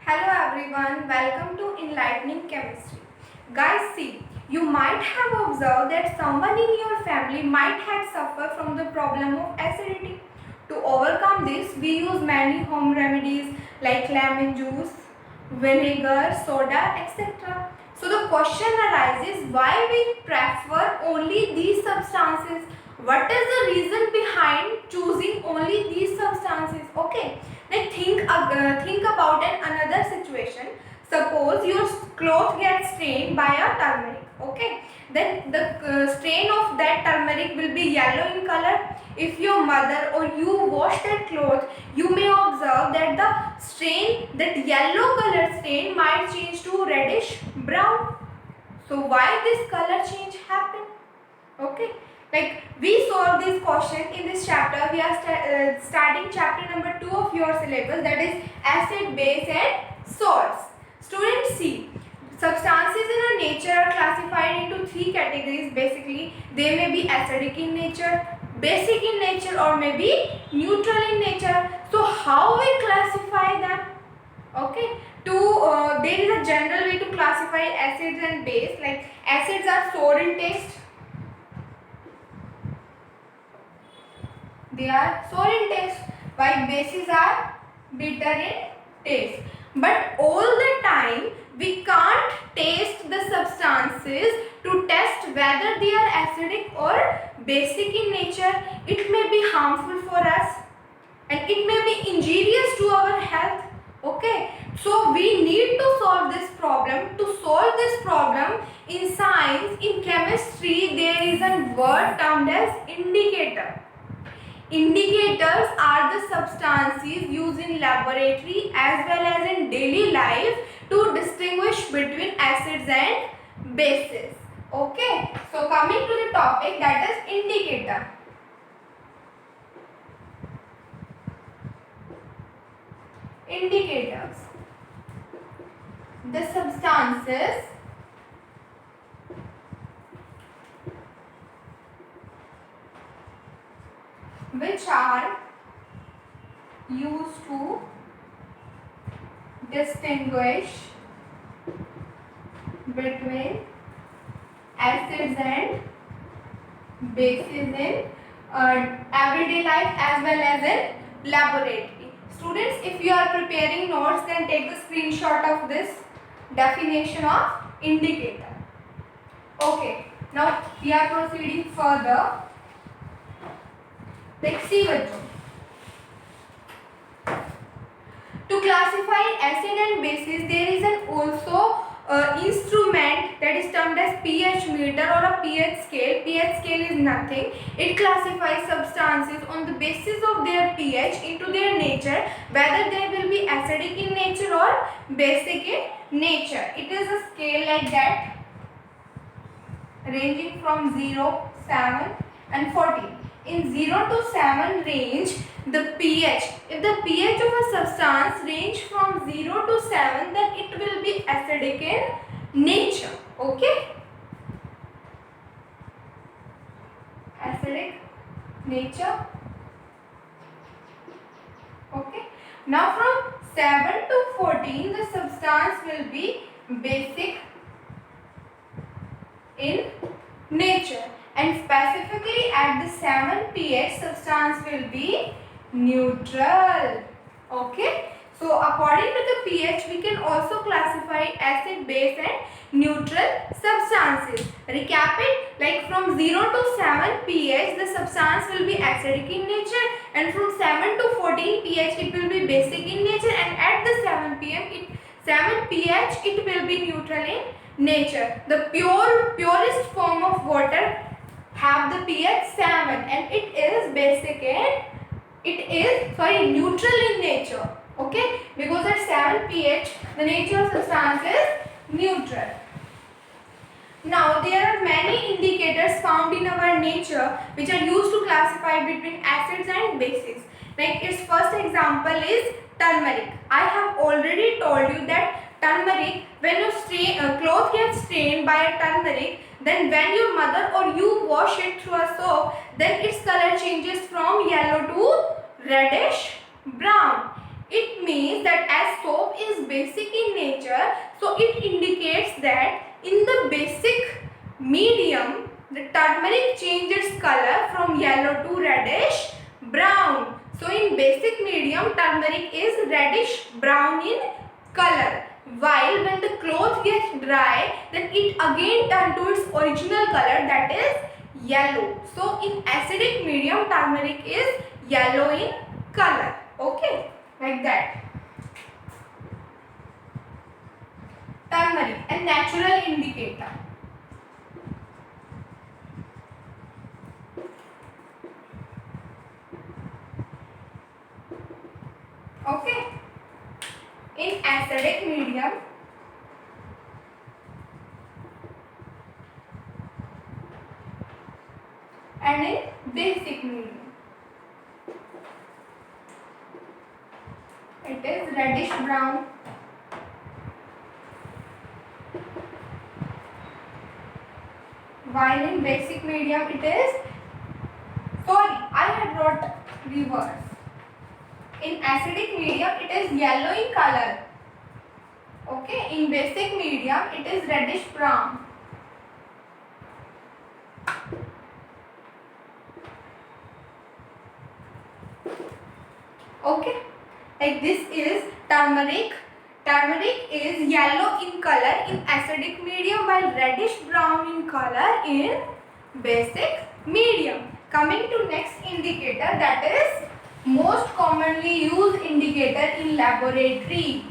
Hello everyone, welcome to Enlightening Chemistry. Guys, see, you might have observed that someone in your family might have suffered from the problem of acidity. To overcome this, we use many home remedies like lemon juice, vinegar, soda, etc. So the question arises, why we prefer only these substances? What is the reason behind choosing only these substances? Okay, like think about another situation. Suppose your cloth gets stained by a turmeric. Okay, then the stain of that turmeric will be yellow in color. If your mother or you wash that cloth, you may observe that the stain, that yellow color stain, might change to reddish brown. So why this color change happen? Okay, like we solve this question in this chapter. We are starting chapter number 2 of your syllabus, that is acid, base and salts. Students, see, substances in our nature are classified into three categories. Basically, they may be acidic in nature, basic in nature, or maybe neutral in nature. So how we classify them? Okay, there is a general way to classify acids and base. Like acids are sour in taste. They are sour in taste, while bases are bitter in taste. But all the time we can't taste the substances to test whether they are acidic or basic in nature. It may be harmful for us and it may be injurious to our health. Okay, so we need to solve this problem. To solve this problem, in science, in chemistry, there is a word termed as indicator. Indicators are the substances used in laboratory as well as in daily life to distinguish between acids and bases. Okay, so coming to the topic, that is indicator. Indicators. The substances which are used to distinguish between acids and bases in everyday life as well as in laboratory. Students, if you are preparing notes, then take the screenshot of this definition of indicator. Okay, now we are proceeding further. Let's see बच्चों. To classify acid and bases, there is an also instrument that is termed as pH meter or a pH scale. pH scale is nothing. It classifies substances on the basis of their pH into their nature, whether they will be acidic in nature or basic in nature. It is a scale like that, ranging from 0, 7 and 14. In 0 to 7 range, the pH, if the pH of a substance range from 0 to 7, then it will be acidic in nature. Okay? Acidic nature. Okay? Now from 7 to 14, the substance will be basic in nature, and specifically at the 7 pH, substance will be neutral. Okay, so according to the pH, we can also classify acid, base and neutral substances. Recap it, like from 0 to 7 pH, the substance will be acidic in nature, and from 7 to 14 pH, it will be basic in nature, and at the 7 pH, it will be neutral in nature. The purest form of water have the pH 7 and it is basic in, neutral in nature. Okay, because at 7 pH the nature of substance is neutral. Now there are many indicators found in our nature which are used to classify between acids and bases. Like its first example is turmeric. I have already told you that turmeric, when your cloth gets stained by a turmeric, then when your mother or you wash it through a soap, then its color changes from yellow to reddish brown. It means that as soap is basic in nature, so it indicates that in the basic medium, the turmeric changes color from yellow to reddish brown. So in basic medium, turmeric is reddish brown in color. While when the cloth gets dry, then it again turns to its original color, that is yellow. So in acidic medium, turmeric is yellow in color. Okay, like that. Turmeric, a natural indicator. Okay. In acidic medium, and in basic medium, it is reddish brown. While in basic medium it is, sorry, I had wrote reverse. In acidic medium it is yellow in color. Okay, in basic medium it is reddish brown. Okay, like this is turmeric. Turmeric is yellow in color in acidic medium, while reddish brown in color in basic medium. Coming to next indicator, that is most commonly used indicator in laboratory.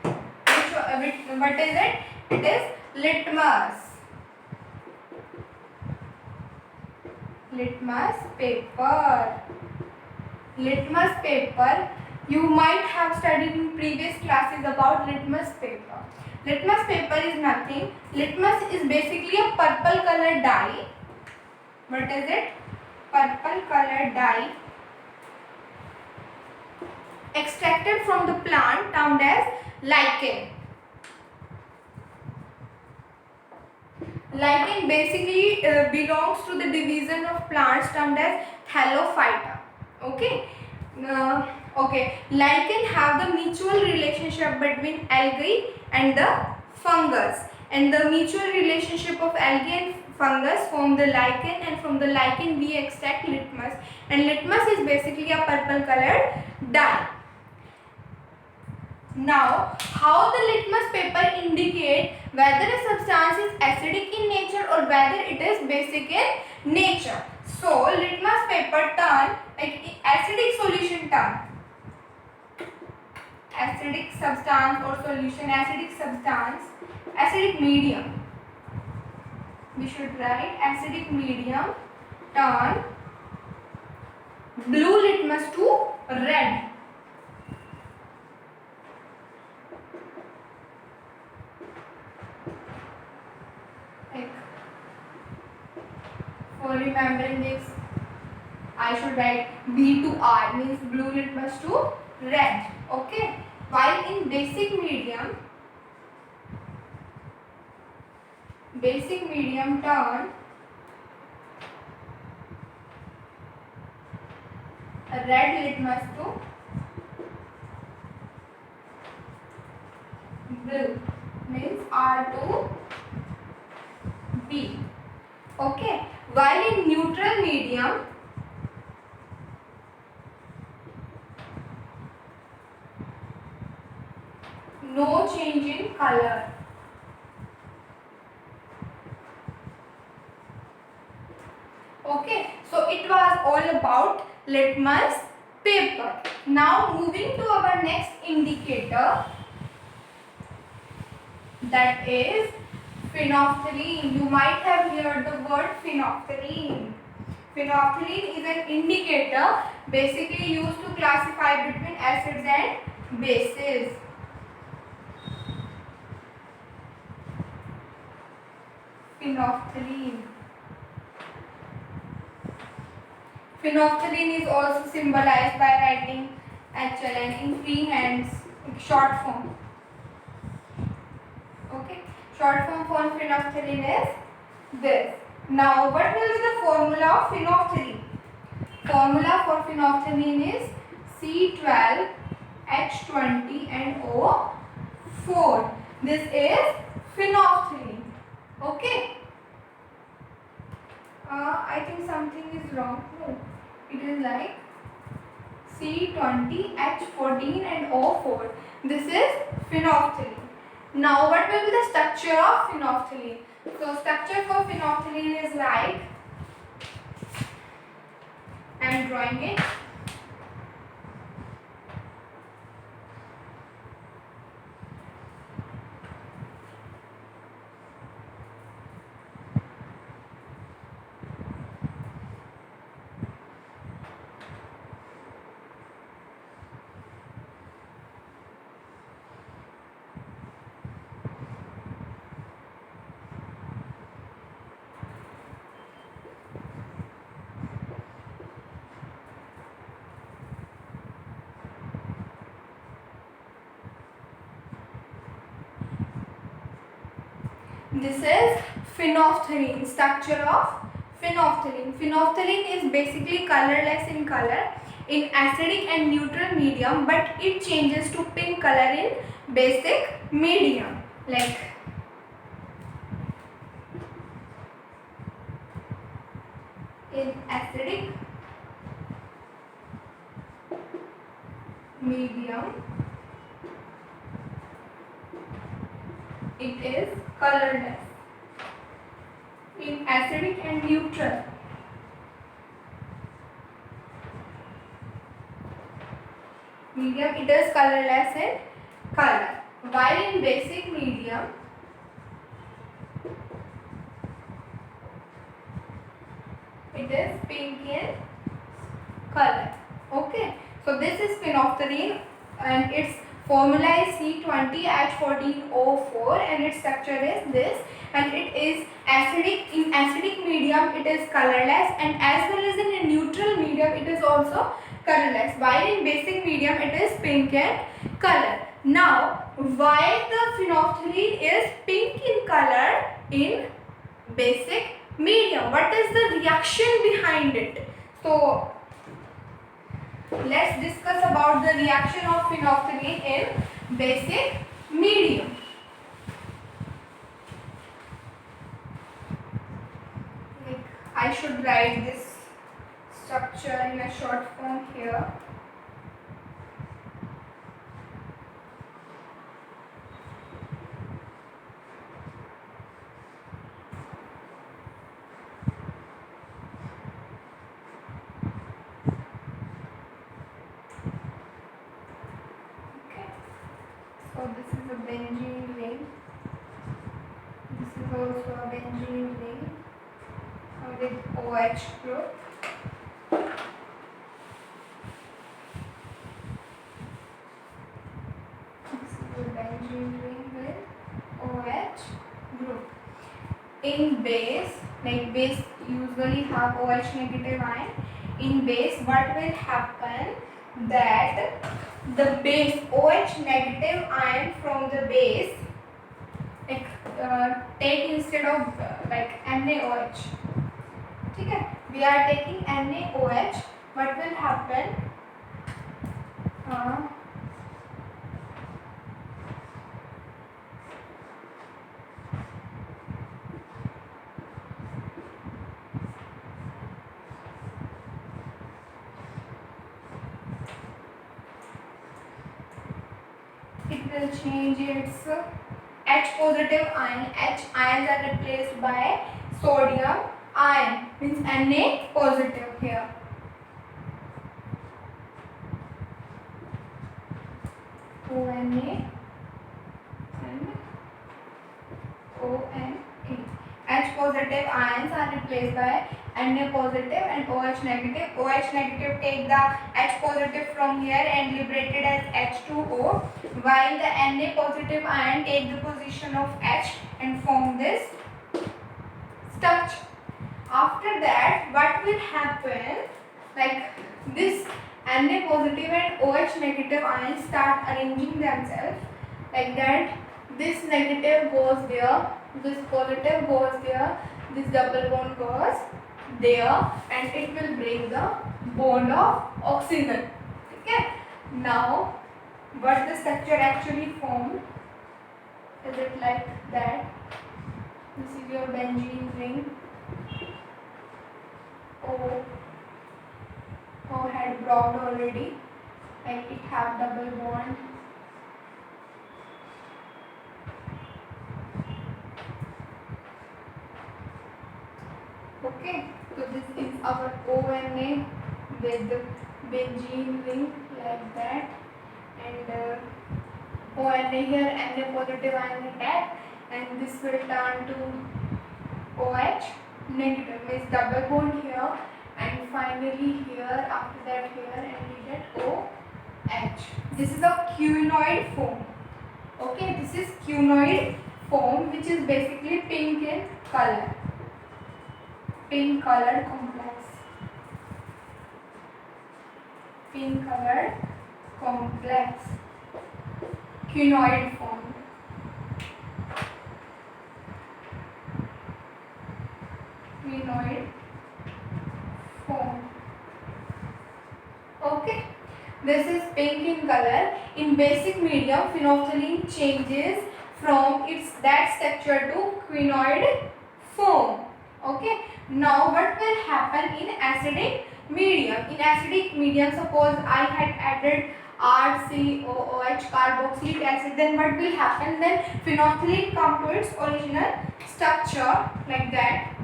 What is it? It is litmus. Litmus paper. Litmus paper. You might have studied in previous classes about litmus paper. Litmus paper is nothing. Litmus is basically a purple color dye. What is it? Purple color dye extracted from the plant termed as lichen. Lichen basically belongs to the division of plants termed as Thallophyta. Okay. Okay. Lichen have the mutual relationship between algae and the fungus, and the mutual relationship of algae and fungus form the lichen, and from the lichen we extract litmus, and litmus is basically a purple colored dye. Now, how the litmus paper indicate whether a substance is acidic in nature or whether it is basic in nature? So, litmus paper turn like acidic solution turn. Acidic substance or solution, acidic substance, acidic medium. We should write acidic medium turn blue litmus to red. For remembering this, I should write B to R, means blue litmus to red. Okay. While in basic medium turn red litmus to blue, means R to B. Okay. While in neutral medium no change in color. Okay, so it was all about litmus paper. Now moving to our next indicator, that is phenolphthalein. You might have heard the word phenolphthalein. Phenolphthalein is an indicator basically used to classify between acids and bases. Phenolphthalein. Phenolphthalein is also symbolized by writing HLN in freehands, short form. Okay, short form for phenolphthalein is this. Now, what will be the formula of phenolphthalein? Formula for phenolphthalein is C12 H20 and O4. This is phenolphthalein. Okay. I think something is wrong. No, it is like C20, H14 and O4. This is phenolphthalein. Now what will be the structure of phenolphthalein? So structure for phenolphthalein is like, I am drawing it. This is phenolphthalein, structure of phenolphthalein. Phenolphthalein is basically colorless in color in acidic and neutral medium, but it changes to pink color in basic medium. Like in acidic medium, it is colorless. In acidic and neutral, medium, it is colorless in color. While in basic medium, it is pink in color. Okay. So this is phenolphthalein and its formula is C20H14O4 and its structure is this, and it is acidic. In acidic medium it is colorless, and as well as in a neutral medium it is also colorless, while in basic medium it is pink in color. Now why the phenolphthalein is pink in color in basic medium? What is the reaction behind it? So let's discuss about the reaction of phenolphthalein in basic medium. Like I should write this structure in a short form here. So this is a benzene ring. This is also a benzene ring with OH group. This is a benzene ring with OH group. In base, like base usually have OH negative ion. In base, what will happen? That the base OH negative ion from the base, like take instead of like NaOH. Okay, we are taking NaOH. What will happen? It will change its H positive ion. H ions are replaced by sodium ion, means Na positive here. ONA and ONA. H positive ions are replaced by Na positive and OH negative. OH negative take the H positive from here and liberate it as H2O, while the Na positive ion take the position of H and form this structure. After that, what will happen? Like this Na positive and OH negative ions start arranging themselves like that. This negative goes there, this positive goes there, this double bond goes there, and it will break the bond of oxygen. Okay. Now what the structure actually formed. Is it like that? This is your benzene ring. O, O had brought already, like it have double bond. Okay, so this is our ONA with benzene ring like that, and ONA here, Na positive ion attack, and this will turn to OH negative, means double bond here, and finally here, after that here, and we get OH. This is a quinoid form. Okay, this is quinoid form, which is basically pink in color. Pink colored complex. Pink colored complex. Quinoid form. Quinoid form. Okay. This is pink in color. In basic medium, phenolphthalein changes from its that structure to quinoid form. Okay. Now what will happen in acidic medium? In acidic medium, suppose I had added RCOOH, carboxylic acid, then what will happen? Then phenolphthalein come to its original structure like that.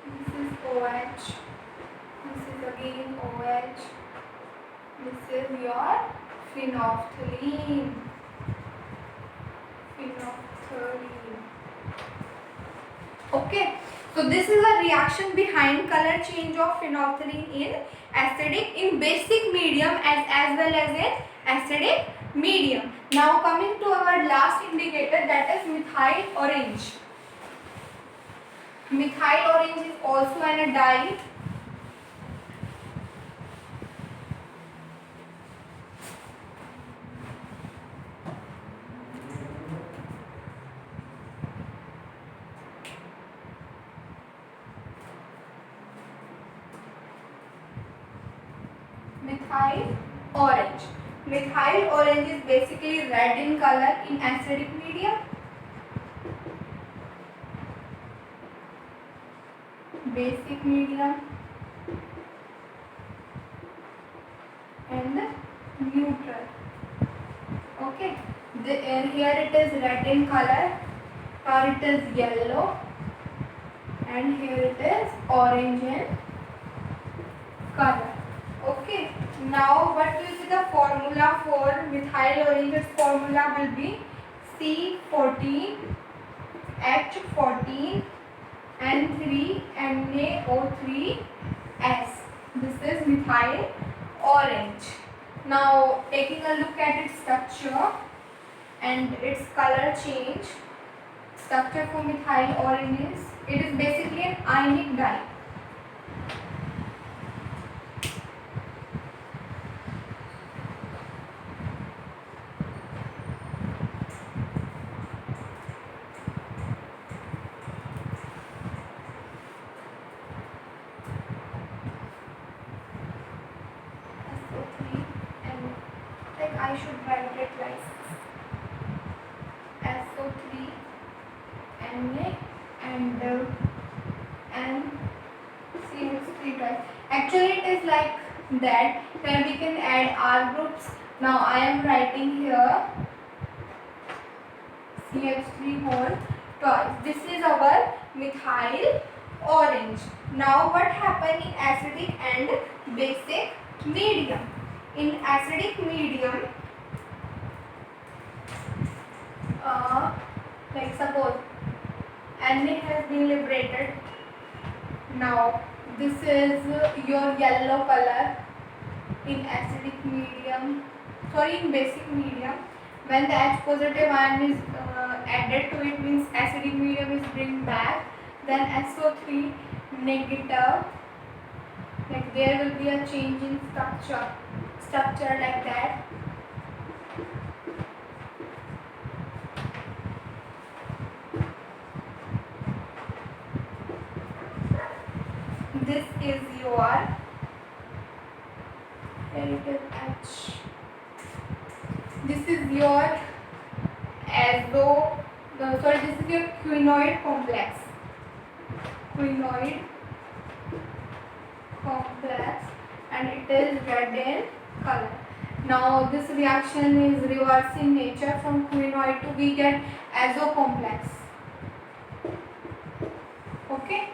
This is OH. This is again OH. This is your phenolphthalein. Phenolphthalein. Okay. So this is a reaction behind color change of phenolphthalein in acidic, in basic medium as well as in acidic medium. Now coming to our last indicator, that is methyl orange. Methyl orange is also an dye. Methyl orange. Methyl orange is basically red in color in acidic medium. Basic medium and neutral. Okay, here it is red in color, here it is yellow, and here it is orange in color. Okay, now what will be the formula for methyl orange? Its formula will be C14H14 N3NaO3S. This is methyl orange. Now taking a look at its structure and its color change. Structure for methyl orange is, it is basically an ionic dye. I should write it like SO3 Na and NCH3 twice. Actually it is like that. Then we can add R groups. Now I am writing here CH3 whole twice. This is our methyl orange. Now what happened in acidic and basic medium? In acidic medium, like suppose Na has been liberated. Now this is your yellow color in acidic medium, sorry, in basic medium. When the H positive ion is added to it, means acidic medium is bring back. Then SO3 negative, like there will be a change in structure. structure like that. This is your, here it is H. This is your this is your quinoid complex. Quinoid complex, and it is red in color. Now this reaction is reverse in nature. From quinoid to we get azo complex. Okay,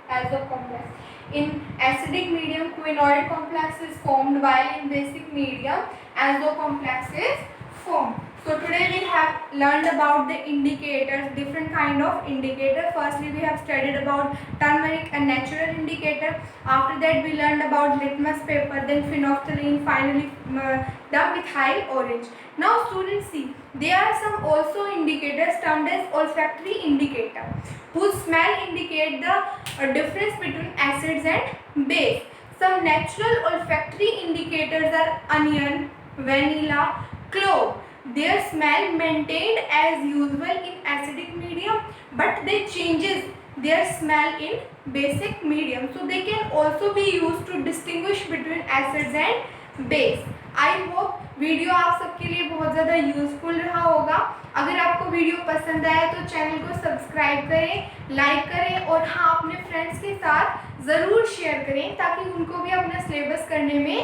azo complex. In acidic medium, quinoid complex is formed, while in basic medium, azo complex is formed. So today we have learned about the indicators, different kind of indicator. Firstly, we have studied about turmeric, a natural indicator. After that, we learned about litmus paper, then phenolphthalein, finally the methyl orange. Now students, see, there are some also indicators termed as olfactory indicator, whose smell indicate the difference between acids and base. Some natural olfactory indicators are onion, vanilla, clove. Their smell maintained as usual in acidic medium, but they changes their smell in basic medium. So they can also be used to distinguish between acids and base. I hope video आप सबके लिए बहुत ज़्यादा useful रहा होगा. अगर आपको video पसंद आया तो चैनल को सब्सक्राइब करें, लाइक करें और हाँ, अपने फ्रेंड्स के साथ ज़रूर शेयर करें ताकि उनको भी अपना सिलेबस करने में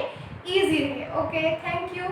ईजी रहे. Okay, thank you.